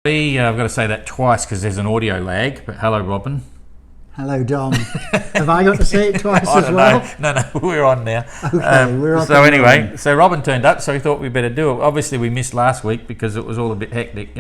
I've got to say that twice because there's an audio lag, but hello, Robin. Hello, Dom. Have I got to say it twice as well? No, we're on now. Okay, we're on. So anyway, so Robin turned up, so we thought we'd better do it. Obviously, we missed last week because it was all a bit hectic,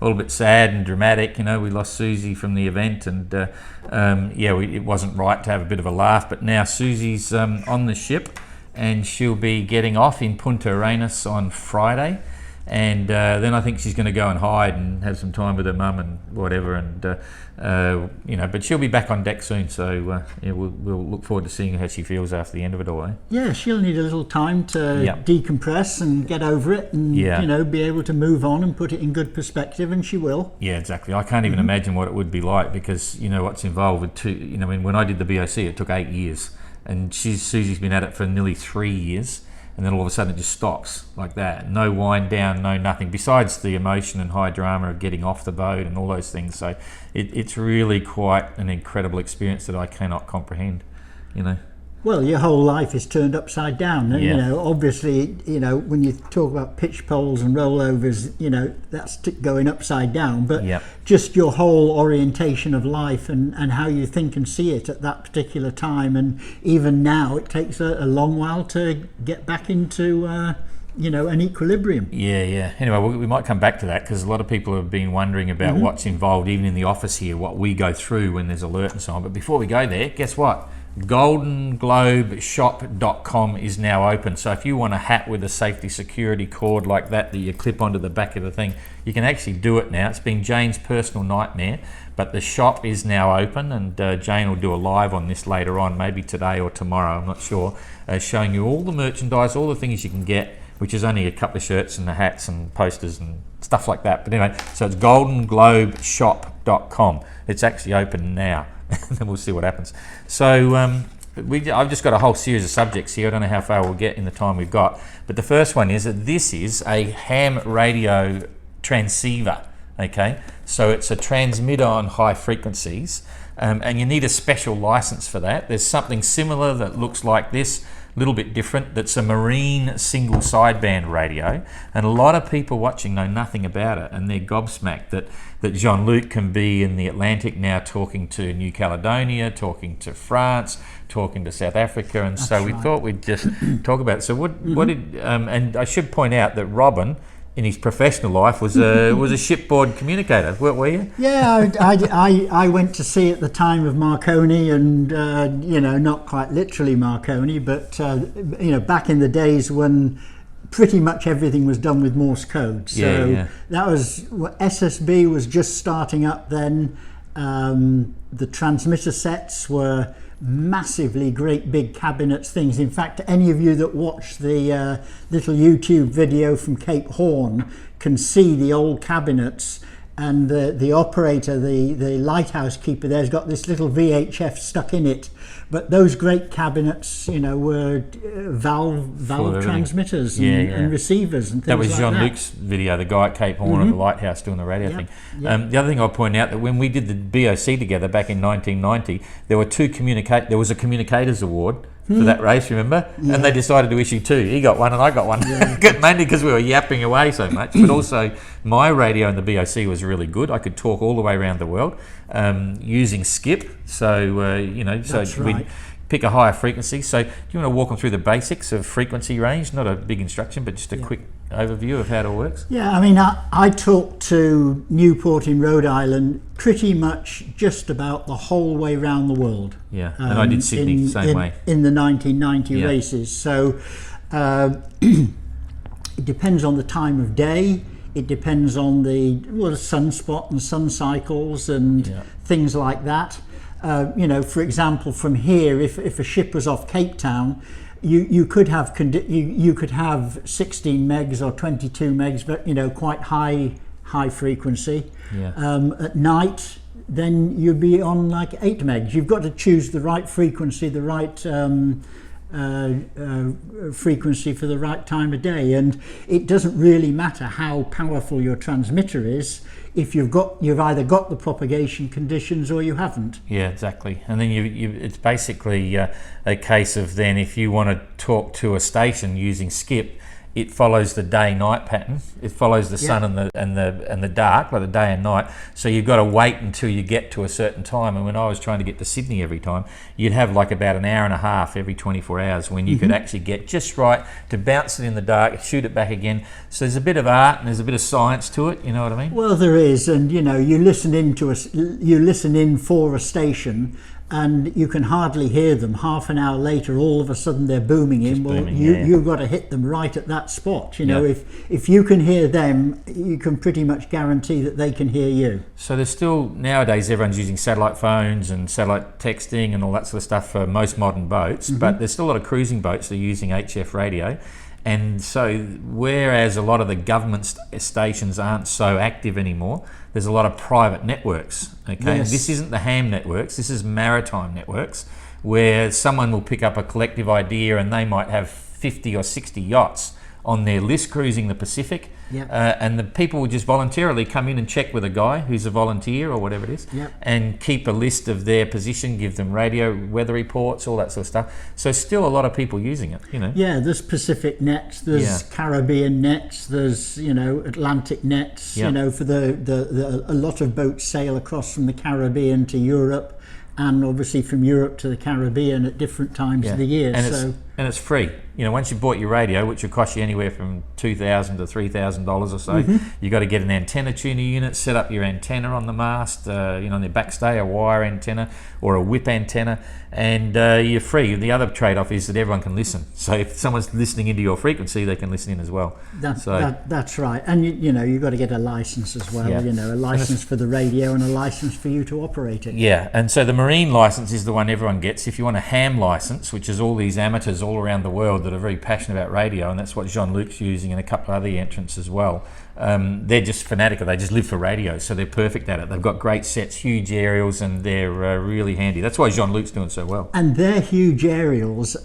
all a bit sad and dramatic. We lost Susie from the event, and it wasn't right to have a bit of a laugh. But now Susie's on the ship, and she'll be getting off in Punta Arenas on Friday. And then I think she's going to go and hide and have some time with her mum and whatever, and but she'll be back on deck soon. So we'll look forward to seeing how she feels after the end of it all. Yeah, she'll need a little time to decompress and get over it, and be able to move on and put it in good perspective, and she will. Yeah, exactly. I can't even imagine what it would be like, because what's involved with when I did the BOC, it took 8 years, and Susie's been at it for nearly 3 years. And then all of a sudden it just stops like that. No wind down, no nothing, besides the emotion and high drama of getting off the boat and all those things. So it's really quite an incredible experience that I cannot comprehend, Well, your whole life is turned upside down. And, obviously, when you talk about pitch poles and rollovers, that's going upside down. But just your whole orientation of life and how you think and see it at that particular time. And even now, it takes a long while to get back into, an equilibrium. Yeah. Anyway, we might come back to that, because a lot of people have been wondering about what's involved, even in the office here, what we go through when there's alert and so on. But before we go there, guess what? goldenglobeshop.com is now open. So if you want a hat with a safety security cord like that you clip onto the back of the thing, you can actually do it now. It's been Jane's personal nightmare, but the shop is now open, and Jane will do a live on this later on, maybe today or tomorrow, I'm not sure, showing you all the merchandise, all the things you can get, which is only a couple of shirts and the hats and posters and stuff like that. But anyway, so it's goldenglobeshop.com. It's actually open now. Then we'll see what happens. So I've just got a whole series of subjects here. I don't know how far we'll get in the time we've got. But the first one is that this is a ham radio transceiver. Okay, so it's a transmitter on high frequencies, and you need a special license for that. There's something similar that looks like this, a little bit different, that's a marine single sideband radio, and a lot of people watching know nothing about it, and they're gobsmacked that Jean-Luc can be in the Atlantic now talking to New Caledonia, talking to France, talking to South Africa, and that's so we thought we'd just talk about it. So what did and I should point out that Robin, in his professional life, was a shipboard communicator. Were you? Yeah, I went to sea at the time of Marconi, and not quite literally Marconi, but back in the days when pretty much everything was done with Morse code. So that was SSB was just starting up then. The transmitter sets were massively great big cabinets things. In fact, any of you that watch the little YouTube video from Cape Horn can see the old cabinets, and the operator, the lighthouse keeper there's got this little VHF stuck in it. But those great cabinets, were valve transmitters and receivers and things like that. That was Jean-Luc's video, the guy at Cape Horn at the lighthouse doing the radio thing. The other thing I'll point out, that when we did the BOC together back in 1990, there was a Communicators Award for that race, remember? Yeah. And they decided to issue two. He got one and I got one. Mainly because we were yapping away so much, but also my radio in the BOC was really good. I could talk all the way around the world using skip. So we'd pick a higher frequency. So do you want to walk them through the basics of frequency range? Not a big instruction, but just a quick overview of how it all works. Yeah, I mean, I talked to Newport in Rhode Island pretty much just about the whole way around the world. Yeah, and I did Sydney the same way. In the 1990 races. So it depends on the time of day. It depends on the sunspot and sun cycles and things like that. For example, from here, if a ship was off Cape Town, you could have 16 megs or 22 megs, but quite high frequency. At night, then you'd be on like 8 megs. You've got to choose the right frequency, the right frequency for the right time of day, and it doesn't really matter how powerful your transmitter is if you've either got the propagation conditions or you haven't. Yeah, exactly. And then it's basically a case of then if you want to talk to a station using skip, it follows the day-night pattern. It follows the sun and the dark, like the day and night. So you've got to wait until you get to a certain time. And when I was trying to get to Sydney every time, you'd have like about an hour and a half every 24 hours when you could actually get just right to bounce it in the dark, shoot it back again. So there's a bit of art and there's a bit of science to it. You know what I mean? Well, there is, and you know, you listen in for a station, and you can hardly hear them. Half an hour later, all of a sudden they're booming in. Well, you've got to hit them right at that spot. You know, if you can hear them, you can pretty much guarantee that they can hear you. So there's still, nowadays, everyone's using satellite phones and satellite texting and all that sort of stuff for most modern boats, but there's still a lot of cruising boats that are using HF radio. And so, whereas a lot of the government stations aren't so active anymore, there's a lot of private networks. Okay, Yes. This isn't the ham networks. This is maritime networks, where someone will pick up a collective idea, and they might have 50 or 60 yachts on their list cruising the Pacific. Yep. And the people will just voluntarily come in and check with a guy who's a volunteer or whatever it is, and keep a list of their position, give them radio weather reports, all that sort of stuff. So still a lot of people using it, you know. Yeah, there's Pacific nets, there's Caribbean nets, there's, you know, Atlantic nets. You know, for the a lot of boats sail across from the Caribbean to Europe, and obviously from Europe to the Caribbean at different times of the year. And it's free. You know, once you bought your radio, which will cost you anywhere from $2,000 to $3,000 or so, you got to get an antenna tuner unit, set up your antenna on the mast, you know, on the backstay, a wire antenna or a whip antenna, and you're free. The other trade-off is that everyone can listen. So if someone's listening into your frequency, they can listen in as well. That's right. And you know, you've got to get a license as well. You know, a license for the radio and a license for you to operate it. Yeah, and so the marine license is the one everyone gets. If you want a ham license, which is all these amateurs all around the world that are very passionate about radio, and that's what Jean-Luc's using and a couple of other entrants as well. They're just fanatical. They just live for radio, so they're perfect at it. They've got great sets, huge aerials, and they're really handy. That's why Jean-Luc's doing so well. And their huge aerials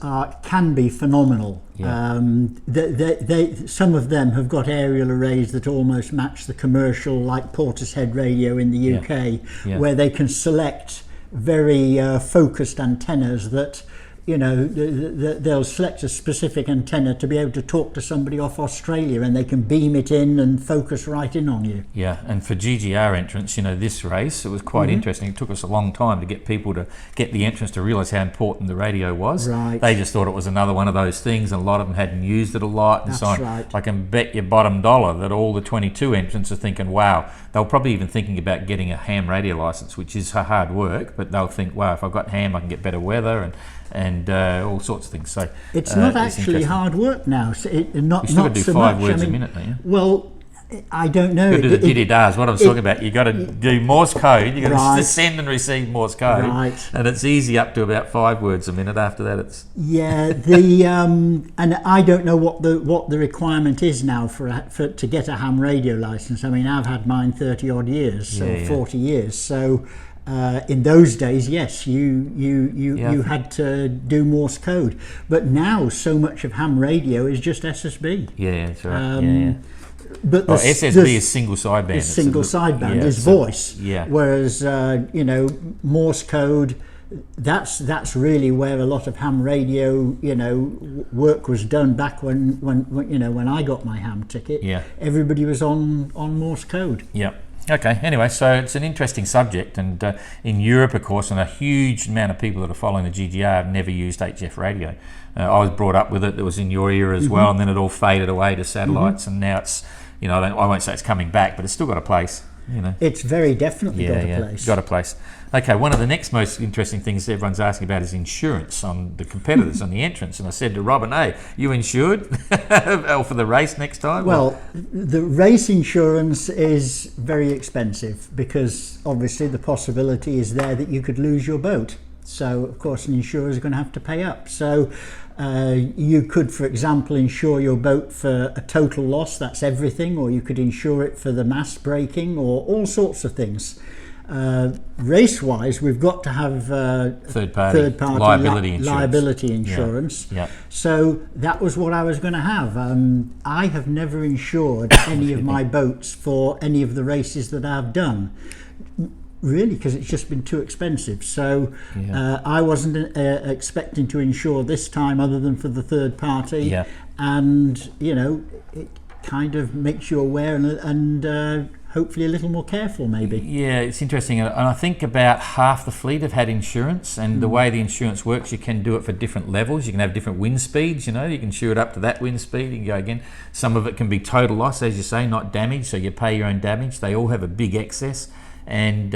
can be phenomenal. Some of them have got aerial arrays that almost match the commercial, like Portishead Radio in the UK, where they can select very focused antennas that, you know, they'll select a specific antenna to be able to talk to somebody off Australia, and they can beam it in and focus right in on you. Yeah, and for GGR entrants, you know, this race, it was quite interesting. It took us a long time to get people to get the entrants to realise how important the radio was. Right. They just thought it was another one of those things, and a lot of them hadn't used it a lot and so on. Right. I can bet your bottom dollar that all the 22 entrants are thinking, wow, they're probably even thinking about getting a ham radio licence, which is hard work, but they'll think, wow, if I've got ham, I can get better weather and all sorts of things. So it's not actually hard work now. Not you still got to do so 5 much. words a minute, don't you? Well, I don't know. You got to do the diddy-dars, what I was talking about. You got to do Morse code. You got to send and receive Morse code, and it's easy up to about 5 words a minute. After that, it's and I don't know what the requirement is now for to get a ham radio license. I mean, I've had mine 30 odd years, so 40 years. So. In those days, yes, you had to do Morse code, but now so much of ham radio is just SSB. Yeah, that's right. But SSB is single sideband. Is single sideband is voice. Yeah. Whereas you know, Morse code, that's really where a lot of ham radio, you know, work was done back when you know, when I got my ham ticket. Yeah. Everybody was on Morse code. Yeah. Okay, anyway, so it's an interesting subject, and in Europe, of course, and a huge amount of people that are following the GGR have never used HF radio. I was brought up with it, that was in your era as well, and then it all faded away to satellites, and now it's, you know, I won't say it's coming back, but it's still got a place, you know. It's very definitely got a place. Got a place. Okay, one of the next most interesting things everyone's asking about is insurance on the competitors, on the entrants. And I said to Robin, hey, you insured for the race next time? Well, the race insurance is very expensive because obviously the possibility is there that you could lose your boat. So, of course, an insurer is going to have to pay up. So you could, for example, insure your boat for a total loss, that's everything, or you could insure it for the mast breaking or all sorts of things. Race-wise, we've got to have third-party liability insurance. Yeah. So that was what I was going to have. I have never insured any of my boats for any of the races that I've done. really, because it's just been too expensive. So Yeah. I wasn't expecting to insure this time other than for the third party. Yeah. And, you know, it kind of makes you aware and hopefully a little more careful maybe. Yeah, it's interesting. And I think about half the fleet have had insurance, and the way the insurance works, you can do it for different levels. You can have different wind speeds, you know, you can insure it up to that wind speed, you can go again. Some of it can be total loss, as you say, not damage, so you pay your own damage. They all have a big excess. And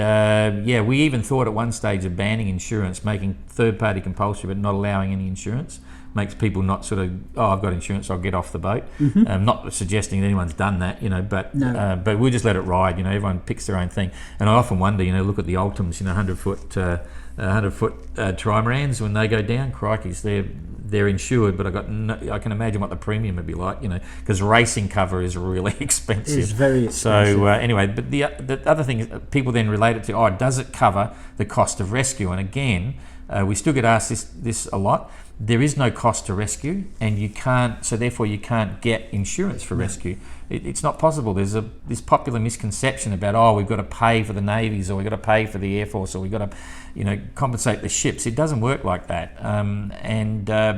we even thought at one stage of banning insurance, making third-party compulsory but not allowing any insurance. Makes people not sort of, oh, I've got insurance, I'll get off the boat. Not suggesting that anyone's done that, you know, but we'll just let it ride. You know, everyone picks their own thing. And I often wonder, you know, look at the Ultims, you know, 100-foot trimarans when they go down. Crikeys, they're insured, but I can imagine what the premium would be like, you know, because racing cover is really expensive. It's very expensive. So anyway, but the other thing is people then relate it to, oh, does it cover the cost of rescue? And again, we still get asked this a lot. There is no cost to rescue, and you can't. So therefore, you can't get insurance for rescue. It's not possible. There's this popular misconception about, oh, we've got to pay for the navies, or we've got to pay for the Air Force, or we've got to, you know, compensate the ships. It doesn't work like that.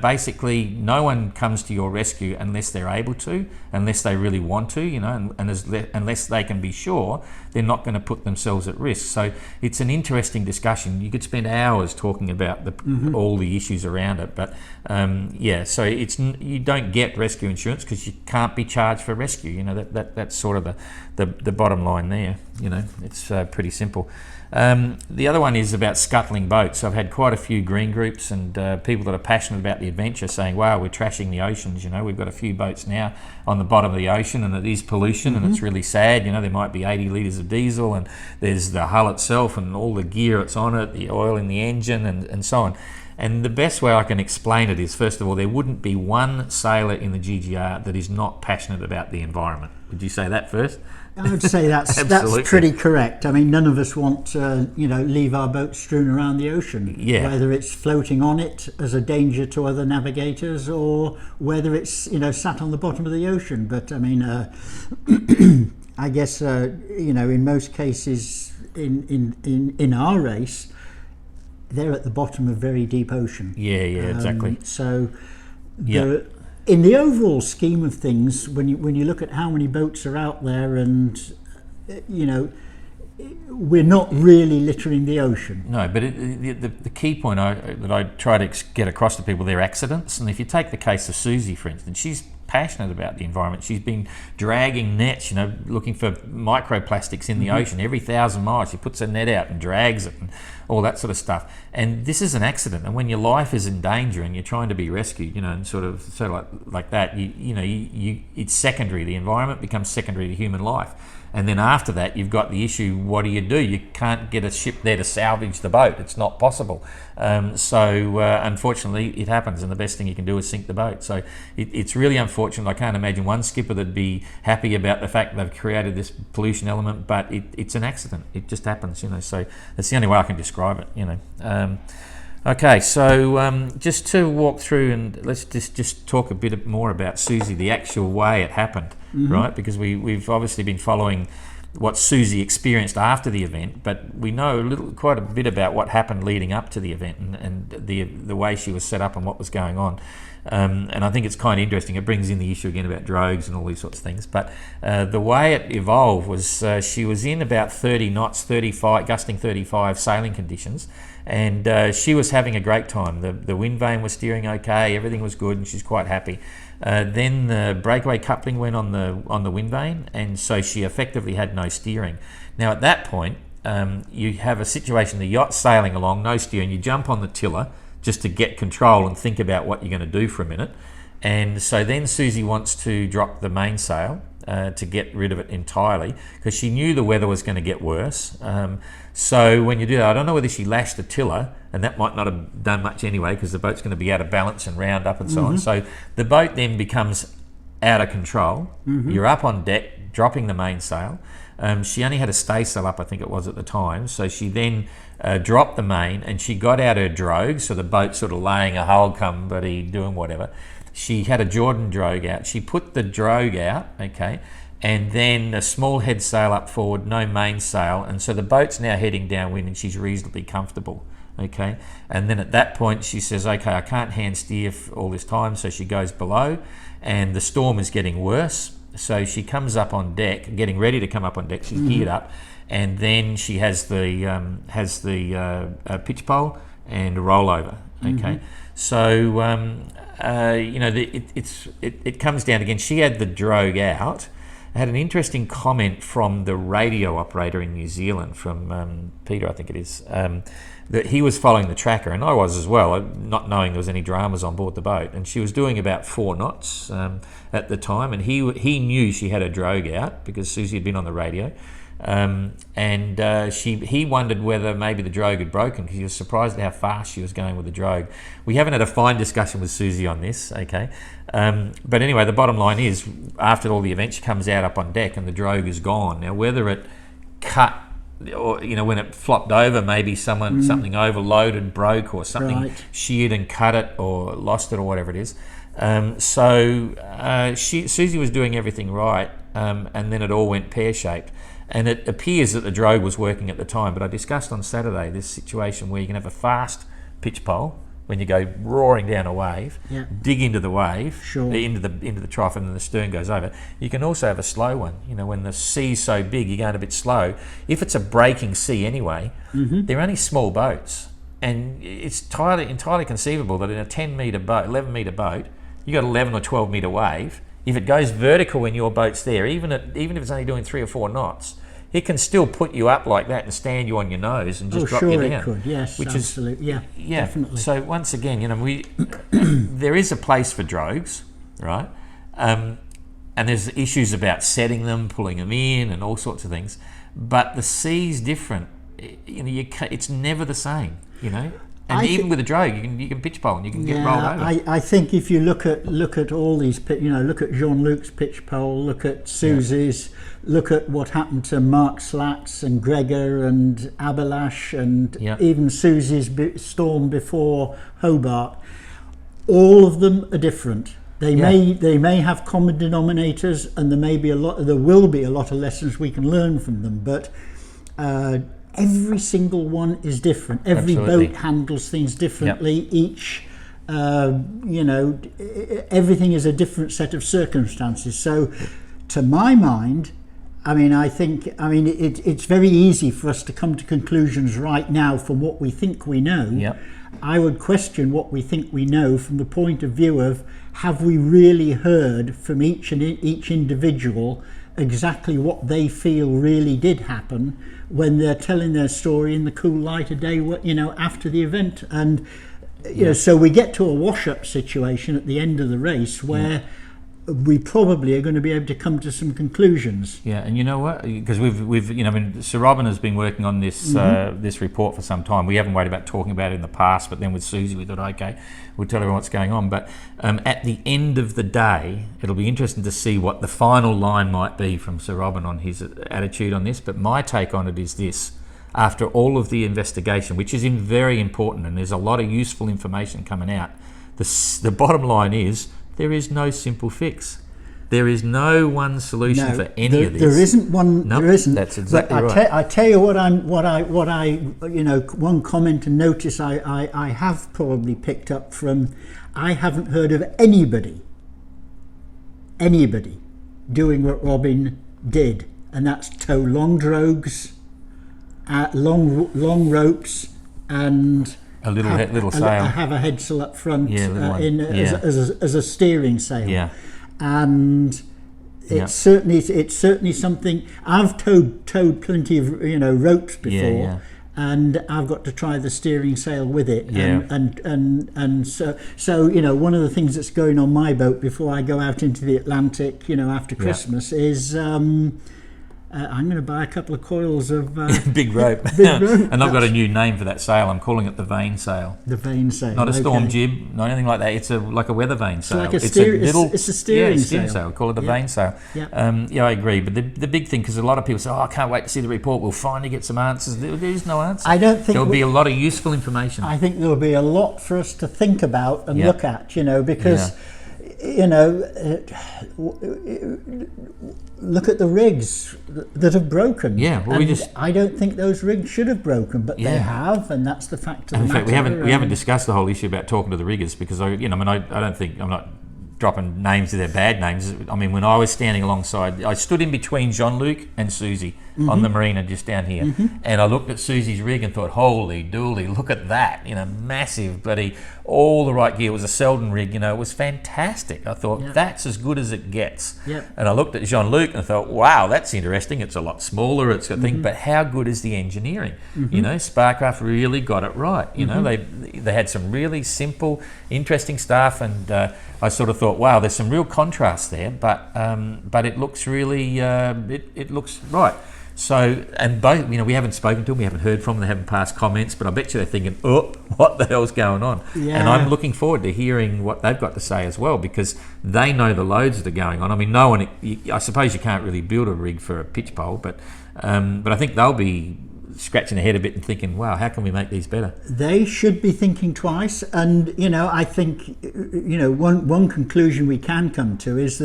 Basically, no one comes to your rescue unless they're able to, unless they really want to, you know, unless they can be sure they're not going to put themselves at risk. So it's an interesting discussion. You could spend hours talking about all the issues around it, but so you don't get rescue insurance because you can't be charged for rescue. You know, that's sort of the bottom line there. You know, it's pretty simple. The other one is about scuttling boats. So I've had quite a few green groups and people that are passionate about the adventure saying, wow, we're trashing the oceans. You know, we've got a few boats now on the bottom of the ocean and it is pollution and it's really sad. You know, there might be 80 litres of diesel and there's the hull itself and all the gear that's on it, the oil in the engine and so on. And the best way I can explain it is, first of all, there wouldn't be one sailor in the GGR that is not passionate about the environment. Would you say that first? I would say that's pretty correct. I mean, none of us want to, you know, leave our boats strewn around the ocean. Yeah. Whether it's floating on it as a danger to other navigators, or whether it's, you know, sat on the bottom of the ocean. But I mean, I guess you know, in most cases in our race, they're at the bottom of very deep ocean. Yeah, exactly. So, in the overall scheme of things, when you look at how many boats are out there, and you know, we're not really littering the ocean. No, but the key point that I try to get across to people, they're accidents. And if you take the case of Susie, for instance, she's passionate about the environment. She's been dragging nets, you know, looking for microplastics in the ocean. Every 1,000 miles she puts a net out and drags it and all that sort of stuff. And this is an accident, and when your life is in danger and you're trying to be rescued, you know, and sort of like that, it's secondary. The environment becomes secondary to human life. And then after that, you've got the issue, what do? You can't get a ship there to salvage the boat. It's not possible. Unfortunately, it happens, and the best thing you can do is sink the boat. So it's really unfortunate. I can't imagine one skipper that'd be happy about the fact they've created this pollution element, but it's an accident. It just happens, you know. So that's the only way I can describe it, you know. Okay, so just to walk through, and let's just talk a bit more about Susie, the actual way it happened, right? Because we've obviously been following what Susie experienced after the event, but we know quite a bit about what happened leading up to the event and the way she was set up and what was going on. And I think it's kind of interesting. It brings in the issue again about drogues and all these sorts of things. But the way it evolved was she was in about 30 knots, 35, gusting 35 sailing conditions, and she was having a great time. The wind vane was steering okay, everything was good, and she's quite happy. Then the breakaway coupling went on the wind vane, and so she effectively had no steering. Now at that point, you have a situation, the yacht's sailing along, no steering, you jump on the tiller just to get control and think about what you're going to do for a minute. And so then Susie wants to drop the mainsail to get rid of it entirely, because she knew the weather was going to get worse. So when you do that, I don't know whether she lashed the tiller, and that might not have done much anyway, because the boat's going to be out of balance and round up and so on. So the boat then becomes out of control. You're up on deck, dropping the mainsail. She only had a staysail up, I think it was at the time. So she then dropped the main, and she got out her drogue. So the boat's sort of laying a hull come, buddy, doing whatever. She had a Jordan drogue out. She put the drogue out, okay, and then a small head sail up forward, no mainsail, and so the boat's now heading downwind and she's reasonably comfortable. Okay, and then at that point she says, okay, I can't hand steer for all this time, so she goes below, and the storm is getting worse, so she comes up on deck, getting ready to come up on deck. She's geared up, and then she has the pitch pole and a rollover. Okay, so you know, it comes down again. She had the drogue out. I had an interesting comment from the radio operator in New Zealand, from Peter, I think it is, that he was following the tracker, and I was as well, not knowing there was any dramas on board the boat. And she was doing about 4 knots at the time, and he knew she had a drogue out because Susie had been on the radio. He wondered whether maybe the drogue had broken, because he was surprised at how fast she was going with the drogue. We haven't had a fine discussion with Susie on this, okay? But anyway, the bottom line is, after all the events, she comes out up on deck and the drogue is gone. Now, whether it cut, or, you know, when it flopped over, maybe something overloaded, broke, or something sheared and cut it, or lost it, or whatever it is. Susie was doing everything right, and then it all went pear-shaped. And it appears that the drogue was working at the time, but I discussed on Saturday this situation where you can have a fast pitch pole when you go roaring down a wave, dig into the wave, into the trough, and then the stern goes over. You can also have a slow one. You know, when the sea's so big, you're going a bit slow. If it's a breaking sea anyway, they're only small boats, and it's entirely conceivable that in a 10-metre boat, 11-metre boat, you got 11 or 12-metre wave. If it goes vertical when your boat's there, even if it's only doing 3 or 4 knots, it can still put you up like that and stand you on your nose and just drop you down. It could, yes, absolutely. Definitely. So once again, you know, there is a place for drogues, right? And there's issues about setting them, pulling them in, and all sorts of things. But the sea's different. You know, it's never the same. You know. And even with a drogue, you can pitch pole and you can get rolled over. I think if you look at all these, you know, look at Jean-Luc's pitch pole, look at Susie's, look at what happened to Mark Slack's and Gregor and Abelash, and even Susie's storm before Hobart. All of them are different. They may have common denominators, and there will be a lot of lessons we can learn from them, but every single one is different. Every boat handles things differently. Each, you know, everything is a different set of circumstances. So, to my mind, it's very easy for us to come to conclusions right now from what we think we know. I would question what we think we know from the point of view of, have we really heard from each individual exactly what they feel really did happen when they're telling their story in the cool light of day, you know, after the event. And you know, so we get to a wash-up situation at the end of the race where we probably are going to be able to come to some conclusions. And you know what? Because we've you know, I mean, Sir Robin has been working on this this report for some time. We haven't worried about talking about it in the past, but then with Susie, we thought, okay, we'll tell everyone what's going on. But at the end of the day, it'll be interesting to see what the final line might be from Sir Robin on his attitude on this. But my take on it is this: after all of the investigation, which is very important, and there's a lot of useful information coming out, the bottom line is, there is no simple fix. There is no one solution for any of this. There isn't one. There isn't. That's exactly right. I tell you what I you know, one comment and notice I have probably picked up from. I haven't heard of anybody doing what Robin did, and that's tow long drogues, long ropes, and a little sail. I have a head sail up front as a steering sail, and it's certainly something. I've towed plenty of, you know, ropes before, and I've got to try the steering sail with it, and so you know, one of the things that's going on my boat before I go out into the Atlantic, you know, after Christmas is. I'm going to buy a couple of coils of big rope. And I've got a new name for that sail. I'm calling it the vane sail. The vane sail. Not a storm jib, not anything like that. It's like a weather vane sail. Like it's a steering sail. We call it the vane sail. I agree. But the big thing, because a lot of people say, I can't wait to see the report. We'll finally get some answers. There is no answer. I don't think there'll be a lot of useful information. I think there'll be a lot for us to think about and look at, you know, because you know, look at the rigs that have broken. Yeah, well, and I don't think those rigs should have broken, but they have, and that's the fact of the matter. In fact, we haven't discussed the whole issue about talking to the riggers, because I don't think, I'm not dropping names of their bad names. I mean, when I was standing alongside, I stood in between Jean-Luc and Susie on the marina just down here, and I looked at Susie's rig and thought, holy dooly, look at that, massive bloody, all the right gear. It was a Selden rig, it was fantastic. I thought, that's as good as it gets. And I looked at Jean-Luc and I thought, wow, that's interesting. It's a lot smaller, it's a thing, but how good is the engineering? Sparkcraft really got it right. They had some really simple, interesting stuff, and I sort of thought, wow, there's some real contrast there, but it looks really, it looks right. So, and both, we haven't spoken to them, we haven't heard from them, they haven't passed comments, but I bet you they're thinking, oh, what the hell's going on? And I'm looking forward to hearing what they've got to say as well, because they know the loads that are going on. I mean, no one, I suppose you can't really build a rig for a pitch pole, but I think they'll be scratching their head a bit and thinking, wow, how can we make these better? They should be thinking twice, and I think one conclusion we can come to is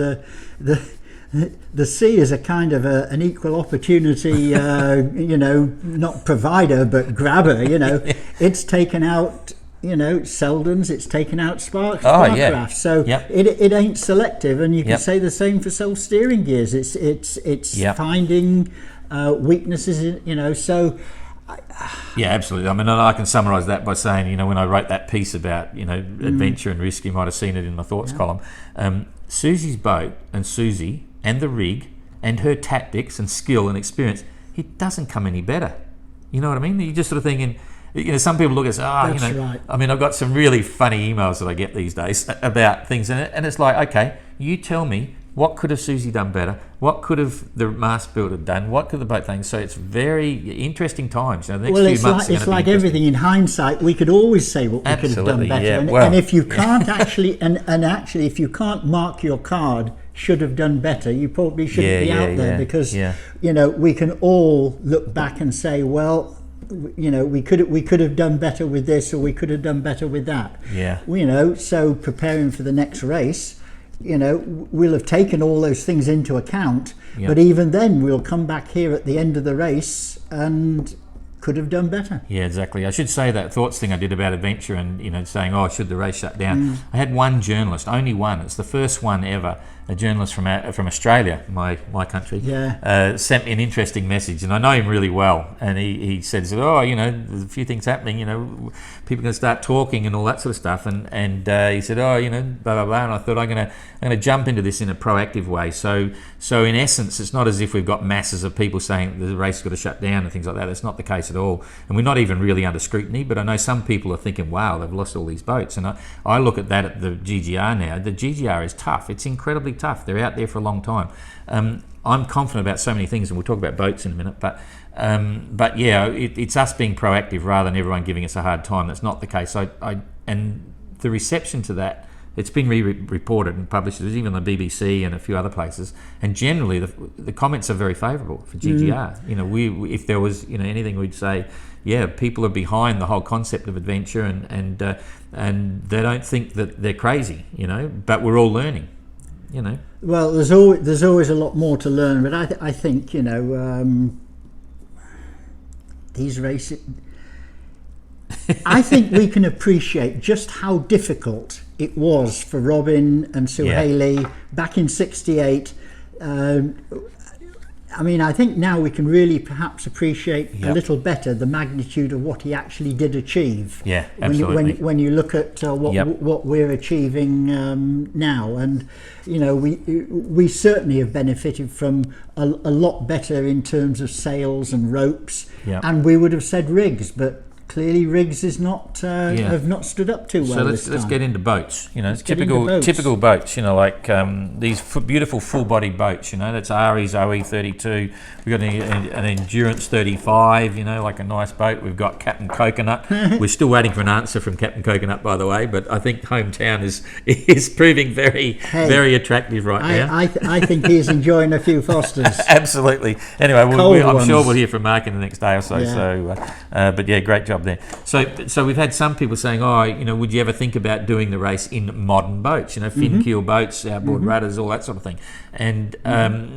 the sea is a kind of an equal opportunity, not provider but grabber. It's taken out Seldens, it's taken out Sparkcraft, so it ain't selective, and you can say the same for self steering gears. It's finding weaknesses, so. Yeah, absolutely. I mean, I can summarise that by saying, when I wrote that piece about, adventure and risk, you might have seen it in my thoughts column. Susie's boat and Susie and the rig and her tactics and skill and experience, it doesn't come any better. You know what I mean? You're just sort of thinking, some people look at us, right. I mean, I've got some really funny emails that I get these days about things, and it's like, okay, you tell me, what could have Susie done better? What could have the mast builder done? What could the boat thing? So it's very interesting times. The next few months it's like everything in hindsight. We could always say what we could have done better. Yeah. And if you can't actually, and actually, if you can't mark your card, should have done better, you probably shouldn't be out there, because we can all look back and say, well, we could have done better with this, or we could have done better with that. So preparing for the next race, we'll have taken all those things into account, but even then we'll come back here at the end of the race and could have done better. Yeah, exactly. I should say that thoughts thing I did about adventure and, saying, oh, should the race shut down? I had one journalist, only one. It's the first one ever. A journalist from Australia, my country, sent me an interesting message, and I know him really well. And he said, oh, there's a few things happening. People are going to start talking and all that sort of stuff. And he said, oh, blah blah blah. And I thought, I'm going to jump into this in a proactive way. So in essence, it's not as if we've got masses of people saying the race has got to shut down and things like that. That's not the case at all. And we're not even really under scrutiny. But I know some people are thinking, wow, they've lost all these boats. And I look at that at the GGR now. The GGR is tough. It's incredibly tough. They're out there for a long time. I'm confident about so many things, and we'll talk about boats in a minute, but it's us being proactive rather than everyone giving us a hard time. That's not the case. And the reception to that, it's been reported and published. There's even the BBC and a few other places, and generally the comments are very favourable for GGR. We if there was anything, we'd say, people are behind the whole concept of adventure, and they don't think that they're crazy, but we're all learning. Well, there's always a lot more to learn, but I think these races. I think we can appreciate just how difficult it was for Robin and Sue Haley back in '68. I think now we can really perhaps appreciate a little better the magnitude of what he actually did achieve. Yeah, absolutely. When you look at what we're achieving now, and we certainly have benefited from a lot better in terms of sails and ropes, and we would have said rigs, but clearly rigs is not have not stood up too well. So let's get into boats. Typical boats. Like these beautiful full body boats. That's Ari's OE32. We've got an Endurance 35. Like a nice boat. We've got Captain Coconut. We're still waiting for an answer from Captain Coconut, by the way. But I think Hometown is proving very attractive right now. I think he's enjoying a few Fosters. Absolutely. Anyway, I'm sure we'll hear from Mark in the next day or so. Yeah. But great job. job there. So we've had some people saying, oh, you know, would you ever think about doing the race in modern boats? You know, fin keel boats, outboard rudders, all that sort of thing. And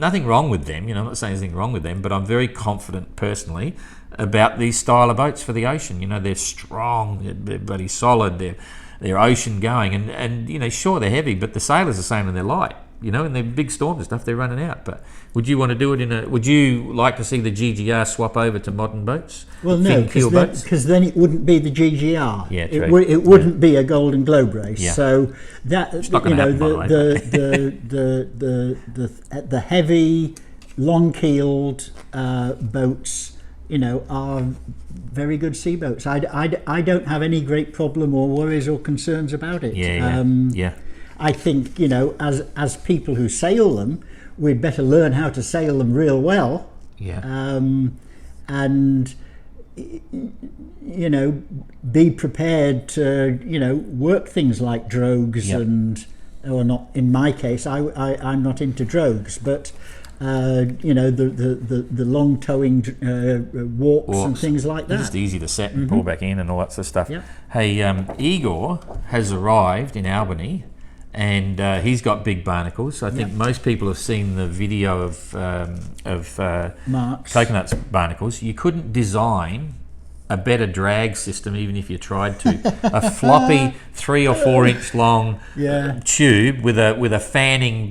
nothing wrong with them. You know, I'm not saying anything wrong with them, but I'm very confident personally about these style of boats for the ocean. You know, they're strong, they're bloody solid, they're ocean going, and you know, sure, they're heavy, but the sailors are saying they're light. You know, and they're big storms and stuff, they're running out. But would you want to do it would you like to see the GGR swap over to modern boats? Well, no, because then it wouldn't be the GGR. Yeah, true. It wouldn't be a Golden Globe race. Yeah. So that, you know, the heavy, long-keeled boats, you know, are very good sea boats. I don't have any great problem or worries or concerns about it. Yeah. I think, you know, as people who sail them, we'd better learn how to sail them real well. Yeah. And, you know, be prepared to, you know, work things like drogues or not. In my case, I'm not into drogues, but you know, the long towing walks and things like that. They're just easy to set and pull back in and all that sort of stuff. Yeah. Hey, Igor has arrived in Albany. And he's got big barnacles. So I think most people have seen the video of Coconut's barnacles. You couldn't design a better drag system, even if you tried to. A floppy 3 or 4 inch long tube with a fanning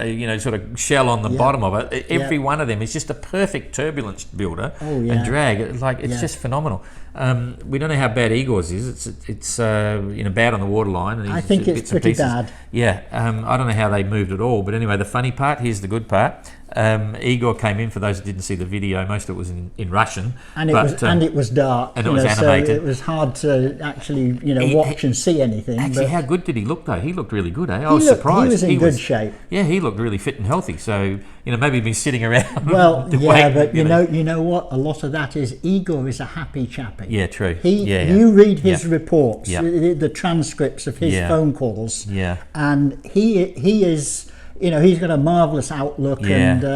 you know, sort of shell on the bottom of it. Every one of them is just a perfect turbulence builder and drag. It's just phenomenal. We don't know how bad Igor's is. It's you know, bad on the waterline. And I think it's pretty bad. Yeah, I don't know how they moved it all, but anyway, the funny part, here's the good part. Igor came in, for those who didn't see the video, most of it was in Russian. And it was dark. And it was animated. So it was hard to actually, you know, watch and see anything. Actually, how good did he look though? He looked really good, eh? I was surprised. He was in good shape. Yeah, he looked really fit and healthy. So, you know, maybe he'd been sitting around. Well, yeah, but you know what? A lot of that is Igor is a happy chappy. Yeah, true. You read his reports, the transcripts of his phone calls. Yeah. And he is, you know, he's got a marvellous outlook and you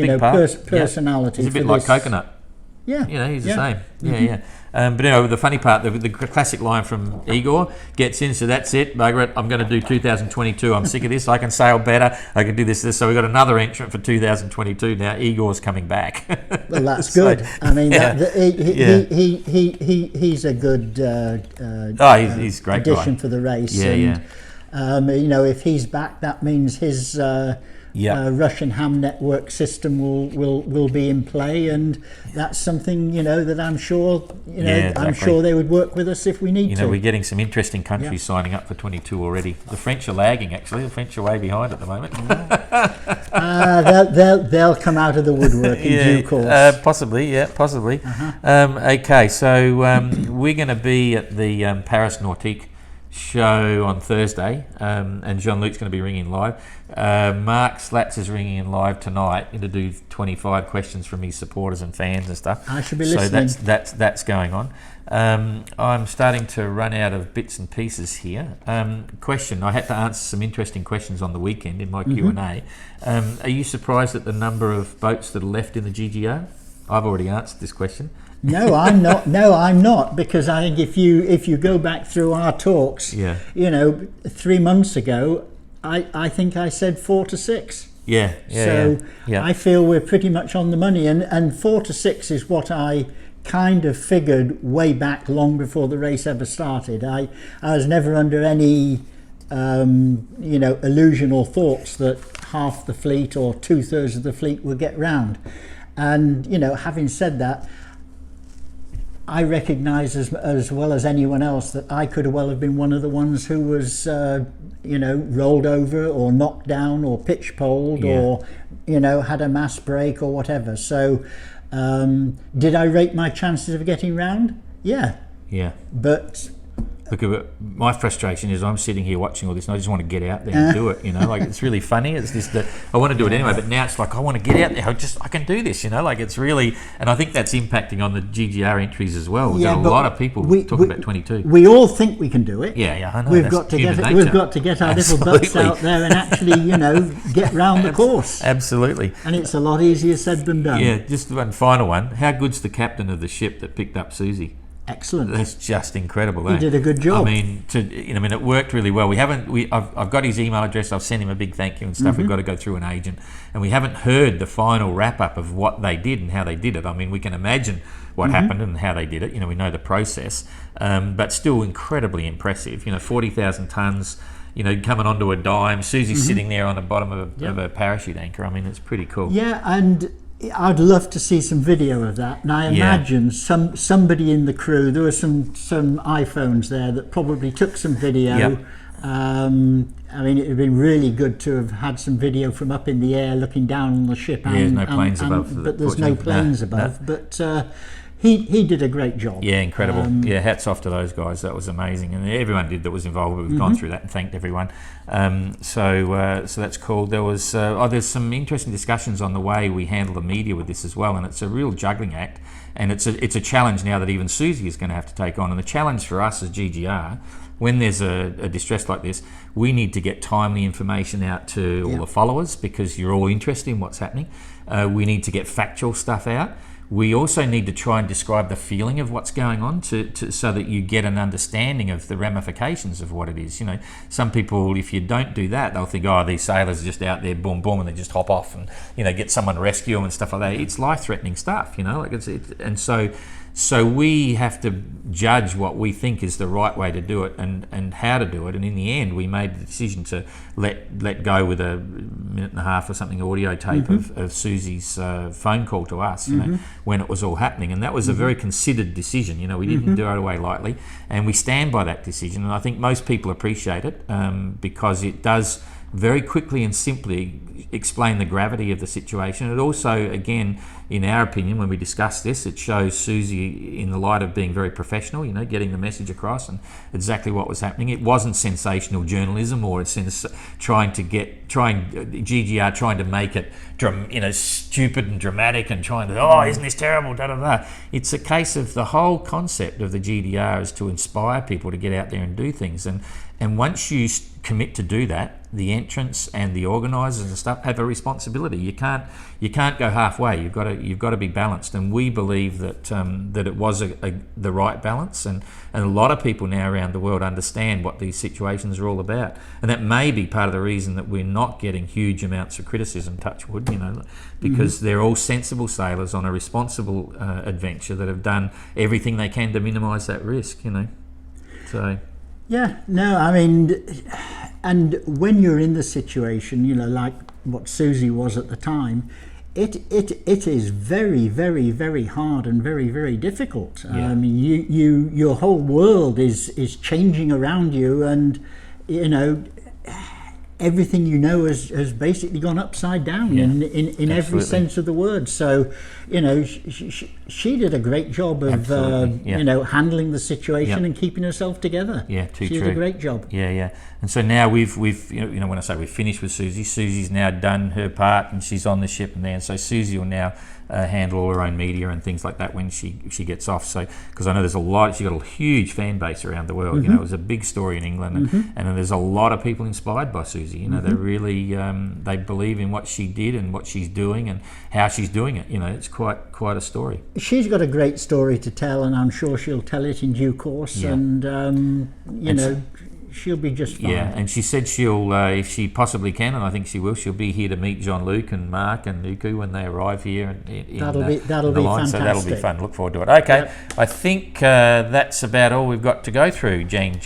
know, personality. He's a bit like Coconut. Yeah. You know, he's the same. Yeah. But anyway, the funny part, the classic line from Igor gets in, so that's it, bugger it, I'm going to do 2022, I'm sick of this, I can sail better, I can do this. So we've got another entrant for 2022 now. Igor's coming back. Well, that's good. I mean, he's a good he's a great addition guy for the race. You know, if he's back, that means his Russian ham network system will be in play, and that's something, you know, that I'm sure, you know, exactly. I'm sure they would work with us if we need to. You know, we're getting some interesting countries signing up for 22 already. The French are lagging, actually. The French are way behind at the moment. They'll come out of the woodwork in due course. Possibly. Okay, so we're going to be at the Paris Nautique show on Thursday, and Jean-Luc's going to be ringing live. Mark Slatz is ringing in live tonight to do 25 questions from his supporters and fans and stuff. I should be listening. So that's going on. I'm starting to run out of bits and pieces here. Question: I had to answer some interesting questions on the weekend in my Q&A. Are you surprised at the number of boats that are left in the GGR? I've already answered this question. No, I'm not. No, I'm not, because I think if you go back through our talks, you know, 3 months ago, I think I said 4 to 6. So I feel we're pretty much on the money, and 4 to 6 is what I kind of figured way back, long before the race ever started. I was never under any you know, illusion or thoughts that half the fleet or 2/3 of the fleet would get round. And, you know, having said that, I recognise as well as anyone else that I could well have been one of the ones who was, you know, rolled over or knocked down or pitch poled or, you know, had a mass break or whatever. So did I rate my chances of getting round? Yeah. But Look, my frustration is I'm sitting here watching all this and I just want to get out there and do it, you know, like it's really funny. It's just that I want to do it anyway, but now it's like I want to get out there. I can do this, you know, like it's really, and I think that's impacting on the GGR entries as well. We've got a lot of people talking about 22. We all think we can do it. Yeah, I know. We've got to get our little butts out there and actually, you know, get round the course. Absolutely. And it's a lot easier said than done. Yeah, just one final one. How good's the captain of the ship that picked up Susie? Excellent. That's just incredible. He did a good job. I mean, it worked really well. I've got his email address. I've sent him a big thank you and stuff. We've got to go through an agent, and we haven't heard the final wrap up of what they did and how they did it. I mean, we can imagine what happened and how they did it. You know, we know the process, but still incredibly impressive. You know, 40,000 tons. You know, coming onto a dime. Susie's sitting there on the bottom of a parachute anchor. I mean, it's pretty cool. Yeah, and I'd love to see some video of that. And I imagine somebody in the crew, there were some iPhones there that probably took some video. Yep. I mean, it would have been really good to have had some video from up in the air looking down on the ship. There's no planes above. But there's no planes above. No. But he did a great job. Yeah, incredible. Hats off to those guys. That was amazing, and everyone did that was involved. We've gone through that and thanked everyone. So that's cool. There was there's some interesting discussions on the way we handle the media with this as well, and it's a real juggling act, and it's a challenge now that even Susie is going to have to take on. And the challenge for us as GGR, when there's a distress like this, we need to get timely information out to all the followers because you're all interested in what's happening. We need to get factual stuff out. We also need to try and describe the feeling of what's going on so that you get an understanding of the ramifications of what it is. You know, some people, if you don't do that, they'll think, oh, these sailors are just out there, boom, boom, and they just hop off and, you know, get someone to rescue them and stuff like that. It's life-threatening stuff, you know, like and so we have to judge what we think is the right way to do it and how to do it. And in the end, we made the decision to let go with a minute and a half or something audio tape of Susie's phone call to us, you know, when it was all happening. And that was a very considered decision. You know, we didn't do it away lightly, and we stand by that decision. And I think most people appreciate it because it does very quickly and simply explain the gravity of the situation. It also, again, in our opinion, when we discuss this, it shows Susie in the light of being very professional, you know, getting the message across and exactly what was happening. It wasn't sensational journalism or GGR trying to make it, you know, stupid and dramatic and trying to, oh, isn't this terrible, da da da. It's a case of the whole concept of the GDR is to inspire people to get out there and do things. And once you commit to do that, the entrants and the organisers and stuff have a responsibility. You can't go halfway. You've got to be balanced. And we believe that that it was the right balance. And a lot of people now around the world understand what these situations are all about. And that may be part of the reason that we're not getting huge amounts of criticism, touch wood, you know, because they're all sensible sailors on a responsible adventure that have done everything they can to minimise that risk, you know. So. Yeah, no, I mean, and when you're in the situation, you know, like what Susie was at the time, it is very, very, very hard and very, very difficult. Yeah. I mean, your whole world is changing around you, and you know, everything you know has basically gone upside down in every sense of the word. So, you know, she did a great job of you know, handling the situation and keeping herself together. Yeah, too she true. did a great job. Yeah. And so now we've you know, when I say we've finished with Susie, Susie's now done her part and she's on the ship and there. And so Susie will now handle all her own media and things like that when she gets off. So because I know there's she got a huge fan base around the world. You know, it was a big story in England, and there's a lot of people inspired by Susie. You know, they really they believe in what she did and what she's doing and how she's doing it. You know, it's quite a story. She's got a great story to tell, and I'm sure she'll tell it in due course. Yeah. And you know, she'll be just fine. Yeah, and she said she'll, if she possibly can, and I think she will, she'll be here to meet Jean-Luc and Mark and Nuku when they arrive here. That'll be line, fantastic. So that'll be fun. Look forward to it. Okay, yep. I think that's about all we've got to go through. Jane.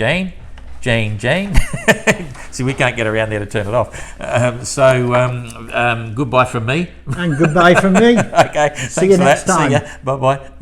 See, we can't get around there to turn it off. Goodbye from me. And goodbye from me. Okay, See you next time. See ya. Bye-bye.